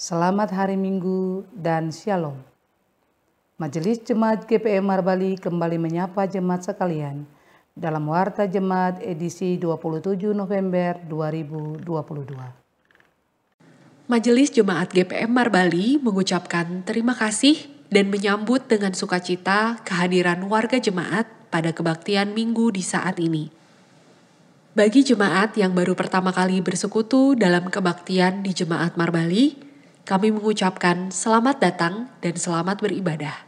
Selamat hari Minggu dan Shalom. Majelis Jemaat GPM Marbali kembali menyapa jemaat sekalian dalam Warta Jemaat edisi 27 November 2022. Majelis Jemaat GPM Marbali mengucapkan terima kasih dan menyambut dengan sukacita kehadiran warga jemaat pada kebaktian Minggu di saat ini. Bagi jemaat yang baru pertama kali bersekutu dalam kebaktian di Jemaat Marbali, kami mengucapkan selamat datang dan selamat beribadah.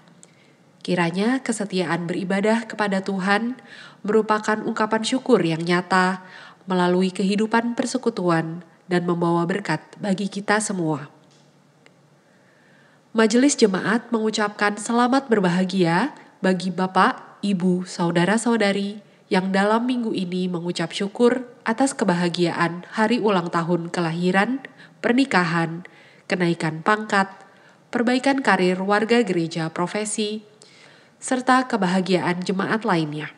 Kiranya kesetiaan beribadah kepada Tuhan merupakan ungkapan syukur yang nyata melalui kehidupan persekutuan dan membawa berkat bagi kita semua. Majelis Jemaat mengucapkan selamat berbahagia bagi Bapak, Ibu, Saudara-saudari yang dalam minggu ini mengucap syukur atas kebahagiaan hari ulang tahun kelahiran, pernikahan, kenaikan pangkat, perbaikan karir warga gereja profesi, serta kebahagiaan jemaat lainnya.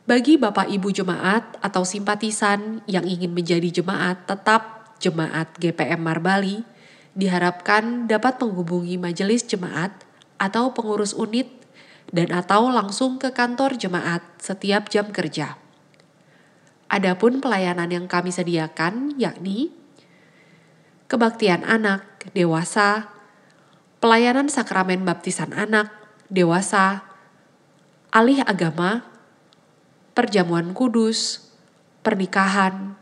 Bagi Bapak Ibu jemaat atau simpatisan yang ingin menjadi jemaat tetap Jemaat GPM Marbali, diharapkan dapat menghubungi majelis jemaat atau pengurus unit dan atau langsung ke kantor jemaat setiap jam kerja. Adapun pelayanan yang kami sediakan yakni kebaktian anak, dewasa, pelayanan sakramen baptisan anak, dewasa, alih agama, perjamuan kudus, pernikahan,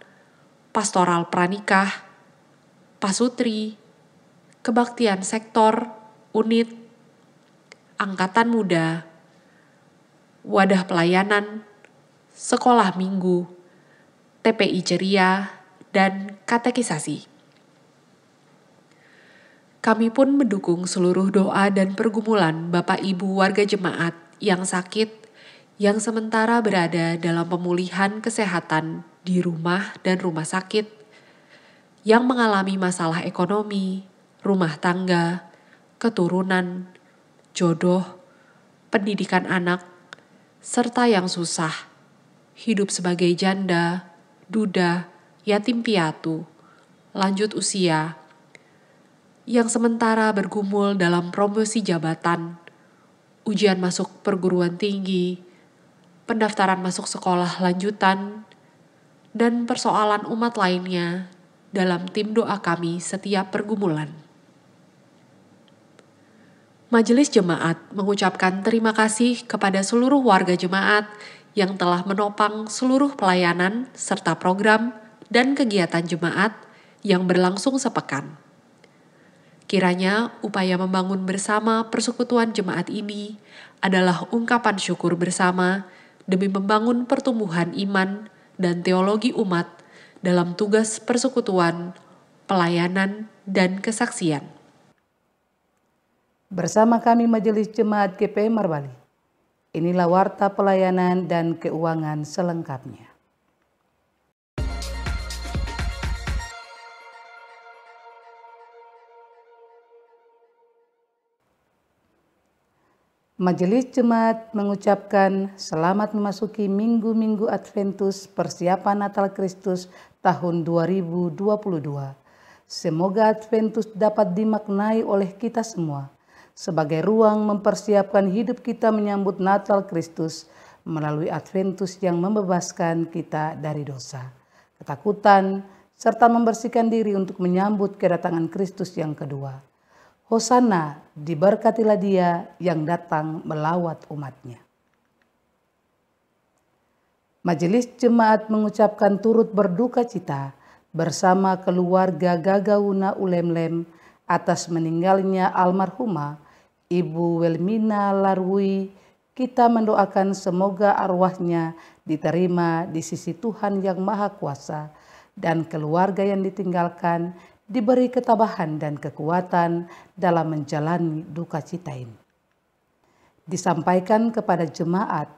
pastoral pranikah, pasutri, kebaktian sektor, unit, angkatan muda, wadah pelayanan, sekolah minggu, TPI ceria, dan katekisasi. Kami pun mendukung seluruh doa dan pergumulan Bapak Ibu warga jemaat yang sakit, yang sementara berada dalam pemulihan kesehatan di rumah dan rumah sakit, yang mengalami masalah ekonomi, rumah tangga, keturunan, jodoh, pendidikan anak, serta yang susah, hidup sebagai janda, duda, yatim piatu, lanjut usia, yang sementara bergumul dalam promosi jabatan, ujian masuk perguruan tinggi, pendaftaran masuk sekolah lanjutan, dan persoalan umat lainnya dalam tim doa kami setiap pergumulan. Majelis Jemaat mengucapkan terima kasih kepada seluruh warga jemaat yang telah menopang seluruh pelayanan serta program dan kegiatan jemaat yang berlangsung sepekan. Kiranya upaya membangun bersama persekutuan jemaat ini adalah ungkapan syukur bersama demi membangun pertumbuhan iman dan teologi umat dalam tugas persekutuan, pelayanan, dan kesaksian. Bersama kami Majelis Jemaat GPM Marbali, inilah warta pelayanan dan keuangan selengkapnya. Majelis Jemaat mengucapkan selamat memasuki minggu-minggu Adventus persiapan Natal Kristus tahun 2022. Semoga Adventus dapat dimaknai oleh kita semua sebagai ruang mempersiapkan hidup kita menyambut Natal Kristus melalui Adventus yang membebaskan kita dari dosa, ketakutan, serta membersihkan diri untuk menyambut kedatangan Kristus yang kedua. Hosana, diberkatilah Dia yang datang melawat umatnya. Majelis Jemaat mengucapkan turut berduka cita bersama keluarga Gagauna Ulemlem atas meninggalnya almarhumah Ibu Welmina Larwi. Kita mendoakan semoga arwahnya diterima di sisi Tuhan yang Maha Kuasa dan keluarga yang ditinggalkan diberi ketabahan dan kekuatan dalam menjalani duka cita ini. Disampaikan kepada jemaat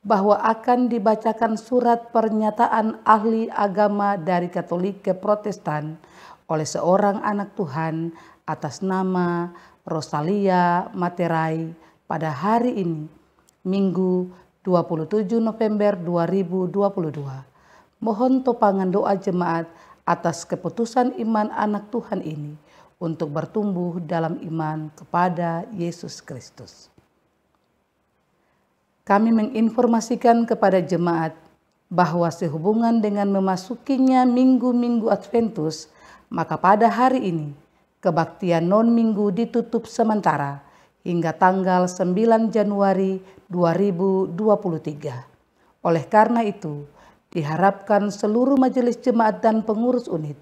bahwa akan dibacakan surat pernyataan ahli agama dari Katolik ke Protestan oleh seorang anak Tuhan atas nama Rosalia Materai pada hari ini, Minggu 27 November 2022. Mohon topangan doa jemaat atas keputusan iman anak Tuhan ini untuk bertumbuh dalam iman kepada Yesus Kristus. Kami menginformasikan kepada jemaat bahwa sehubungan dengan memasukinya minggu-minggu Adventus, maka pada hari ini kebaktian non-minggu ditutup sementara hingga tanggal 9 Januari 2023. Oleh karena itu, diharapkan seluruh majelis jemaat dan pengurus unit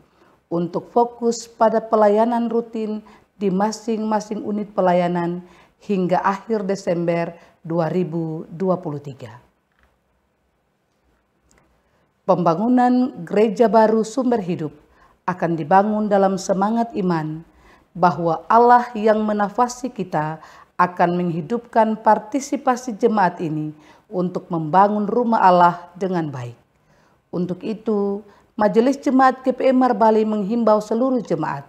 untuk fokus pada pelayanan rutin di masing-masing unit pelayanan hingga akhir Desember 2023. Pembangunan gereja baru Sumber Hidup akan dibangun dalam semangat iman bahwa Allah yang menafasi kita akan menghidupkan partisipasi jemaat ini untuk membangun rumah Allah dengan baik. Untuk itu, Majelis Jemaat GPM Marbali menghimbau seluruh jemaat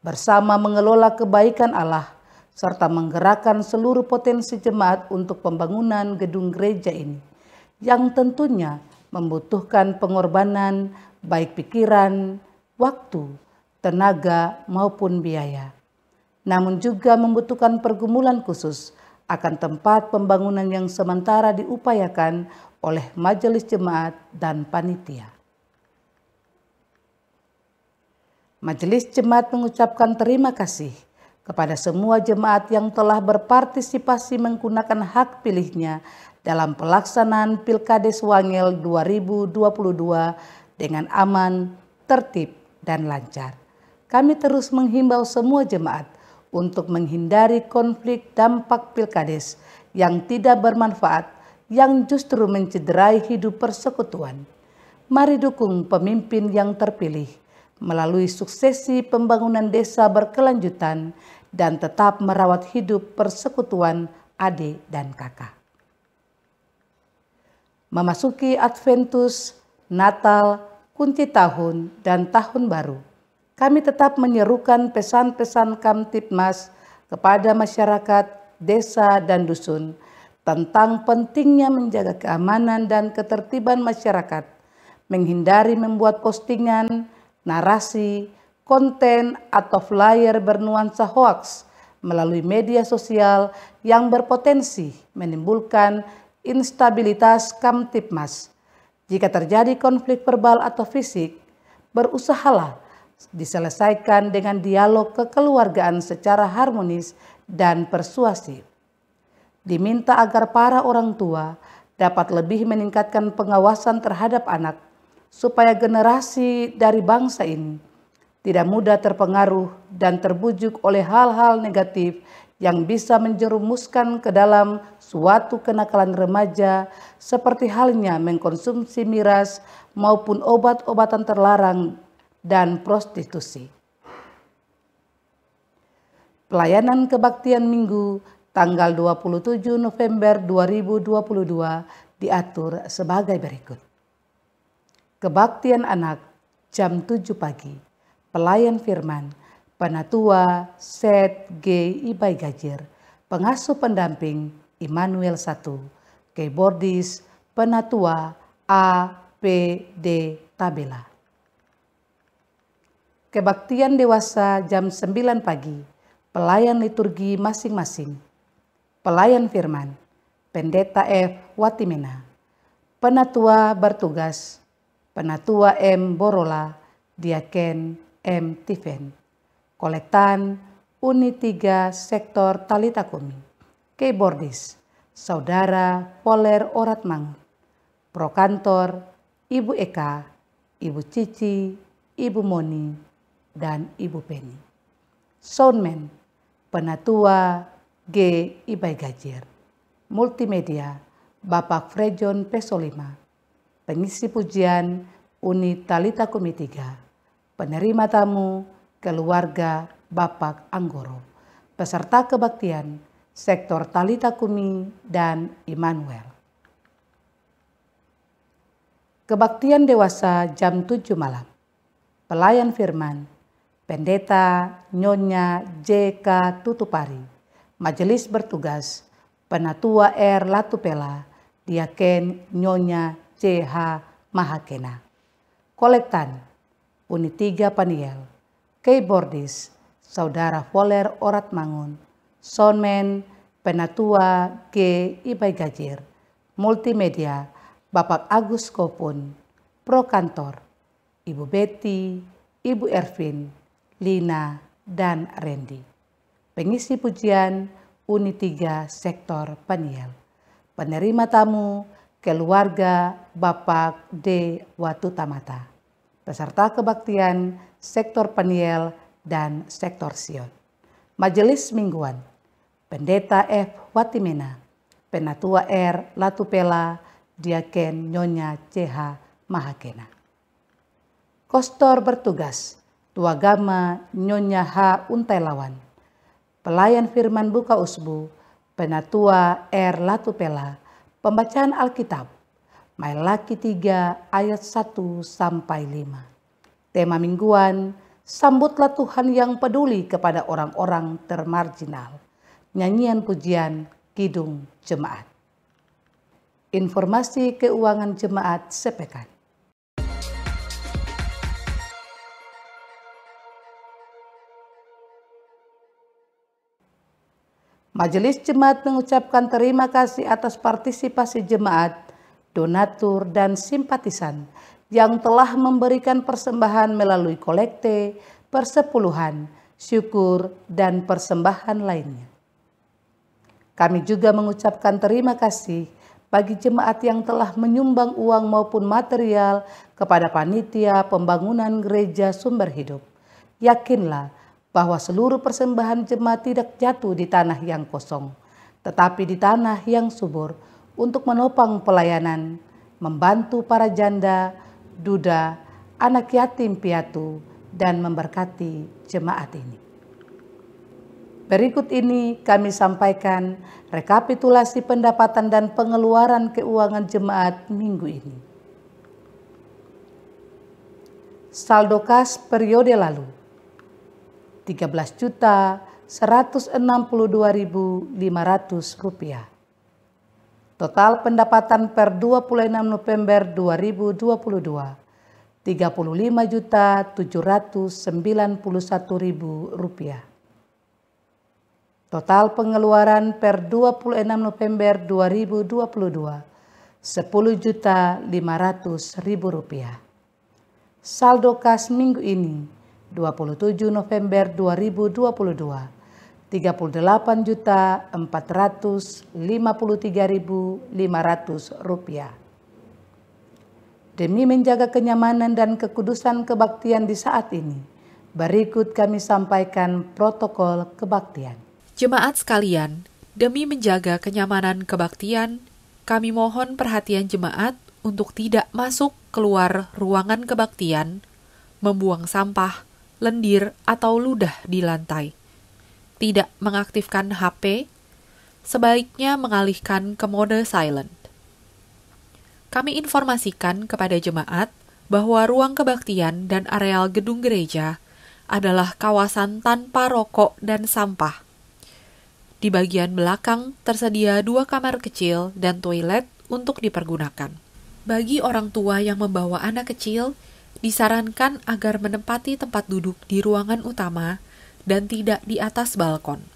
bersama mengelola kebaikan Allah serta menggerakkan seluruh potensi jemaat untuk pembangunan gedung gereja ini yang tentunya membutuhkan pengorbanan baik pikiran, waktu, tenaga maupun biaya. Namun juga membutuhkan pergumulan khusus akan tempat pembangunan yang sementara diupayakan oleh majelis jemaat dan panitia. Majelis jemaat mengucapkan terima kasih kepada semua jemaat yang telah berpartisipasi menggunakan hak pilihnya dalam pelaksanaan Pilkades Wangel 2022 dengan aman, tertib, dan lancar. Kami terus menghimbau semua jemaat untuk menghindari konflik dampak Pilkades yang tidak bermanfaat, yang justru mencederai hidup persekutuan. Mari dukung pemimpin yang terpilih melalui suksesi pembangunan desa berkelanjutan dan tetap merawat hidup persekutuan adik dan kakak. Memasuki Adventus, Natal, kunci tahun, dan tahun baru, kami tetap menyerukan pesan-pesan Kamtibmas kepada masyarakat, desa, dan dusun tentang pentingnya menjaga keamanan dan ketertiban masyarakat, menghindari membuat postingan, narasi, konten, atau flyer bernuansa hoaks melalui media sosial yang berpotensi menimbulkan instabilitas Kamtibmas. Jika terjadi konflik verbal atau fisik, berusahalah diselesaikan dengan dialog kekeluargaan secara harmonis dan persuasif. Diminta agar para orang tua dapat lebih meningkatkan pengawasan terhadap anak, supaya generasi dari bangsa ini tidak mudah terpengaruh dan terbujuk oleh hal-hal negatif yang bisa menjerumuskan ke dalam suatu kenakalan remaja seperti halnya mengkonsumsi miras maupun obat-obatan terlarang dan prostitusi. Pelayanan kebaktian Minggu tanggal 27 November 2022 diatur sebagai berikut. Kebaktian anak jam 7 pagi, pelayan firman, Penatua Seth G. Ibai Gajir, pengasuh pendamping Immanuel 1, keyboardis Penatua A. P. D. Tabela. Kebaktian dewasa jam 9 pagi, pelayan liturgi masing-masing, pelayan firman, Pendeta F. Watimena, Penatua bertugas, Penatua M. Borola, Diaken M. Tiven, kolektan Unit 3 Sektor Talitakumi, keyboardis Saudara Poler Oratmangun, prokantor Ibu Eka, Ibu Cici, Ibu Moni, dan Ibu Penny. Soundman Penatua G. Ibai Gajir, multimedia Bapak Frejon Pesolima, pengisi pujian Unit Talitakumi 3, penerima tamu keluarga Bapak Anggoro, peserta kebaktian Sektor Talitakumi dan Immanuel. Kebaktian dewasa jam 7 malam, pelayan firman, Pendeta Nyonya J.K. Tutupari, majelis bertugas, Penatua R. Latupela, Diaken Nyonya C.H. Mahakena, kolektan Unit 3 Paniel, keyboardis Saudara Voler Oratmangun, soundman Penatua G. Ibai Gajir, multimedia Bapak Agus Kopun, pro kantor Ibu Betty, Ibu Ervin, Lina, dan Randy. Pengisi pujian Unit 3 Sektor Paniel. Penerima tamu keluarga Bapak D. Watutamata. Peserta kebaktian Sektor Paniel dan Sektor Sion. Majelis Mingguan Pendeta F. Watimena, Penatua R. Latupela, Diaken Nyonya C.H. Mahakena. Kostor bertugas Tuagama Nyonya H. Untailawan, Pelayan Firman Buka Usbu, Penatua R. Latupela, Pembacaan Alkitab, Malaki 3 ayat 1 sampai 5. Tema mingguan, sambutlah Tuhan yang peduli kepada orang-orang termarginal. Nyanyian pujian Kidung Jemaat. Informasi keuangan jemaat sepekan. Majelis Jemaat mengucapkan terima kasih atas partisipasi jemaat, donatur, dan simpatisan yang telah memberikan persembahan melalui kolekte, persepuluhan, syukur, dan persembahan lainnya. Kami juga mengucapkan terima kasih bagi jemaat yang telah menyumbang uang maupun material kepada panitia pembangunan gereja Sumber Hidup. Yakinlah bahwa seluruh persembahan jemaat tidak jatuh di tanah yang kosong, tetapi di tanah yang subur untuk menopang pelayanan, membantu para janda, duda, anak yatim piatu, dan memberkati jemaat ini. Berikut ini kami sampaikan rekapitulasi pendapatan dan pengeluaran keuangan jemaat minggu ini. Saldo kas periode lalu, Rp13.162.500. Total pendapatan per 26 November 2022, Rp35.791.000. Total pengeluaran per 26 November 2022, Rp10.500.000. Saldo kas minggu ini, 27 November 2022, Rp38.453.500. Demi menjaga kenyamanan dan kekudusan kebaktian di saat ini, berikut kami sampaikan protokol kebaktian. Jemaat sekalian, demi menjaga kenyamanan kebaktian, kami mohon perhatian jemaat untuk tidak masuk keluar ruangan kebaktian, membuang sampah, lendir, atau ludah di lantai. Tidak mengaktifkan HP, sebaiknya mengalihkan ke mode silent. Kami informasikan kepada jemaat bahwa ruang kebaktian dan areal gedung gereja adalah kawasan tanpa rokok dan sampah. Di bagian belakang tersedia 2 kamar kecil dan toilet untuk dipergunakan. Bagi orang tua yang membawa anak kecil, disarankan agar menempati tempat duduk di ruangan utama dan tidak di atas balkon.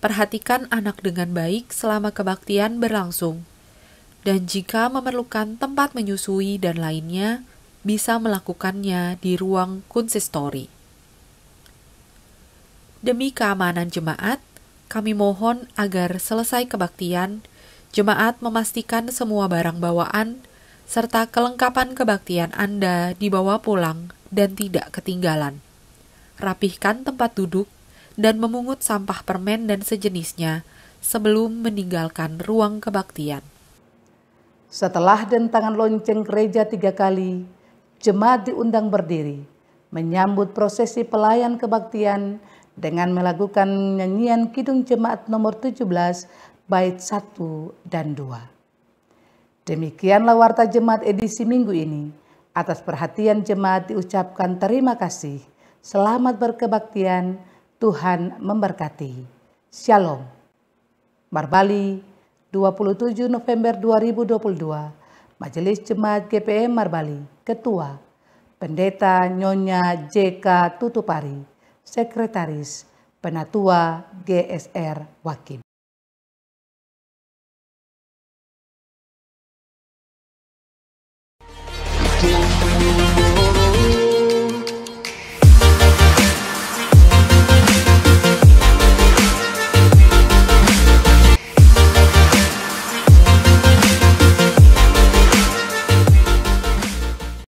Perhatikan anak dengan baik selama kebaktian berlangsung, dan jika memerlukan tempat menyusui dan lainnya, bisa melakukannya di ruang konsistori. Demi keamanan jemaat, kami mohon agar selesai kebaktian, jemaat memastikan semua barang bawaan serta kelengkapan kebaktian Anda dibawa pulang dan tidak ketinggalan. Rapihkan tempat duduk dan memungut sampah permen dan sejenisnya sebelum meninggalkan ruang kebaktian. Setelah dentangan lonceng gereja 3 kali, jemaat diundang berdiri, menyambut prosesi pelayan kebaktian dengan melakukan nyanyian Kidung Jemaat nomor 17, bait 1 dan 2. Demikianlah warta jemaat edisi minggu ini. Atas perhatian jemaat diucapkan terima kasih. Selamat berkebaktian, Tuhan memberkati. Shalom. Marbali, 27 November 2022, Majelis Jemaat GPM Marbali, Ketua, Pendeta Nyonya JK Tutupari, Sekretaris Penatua GSR Wakim.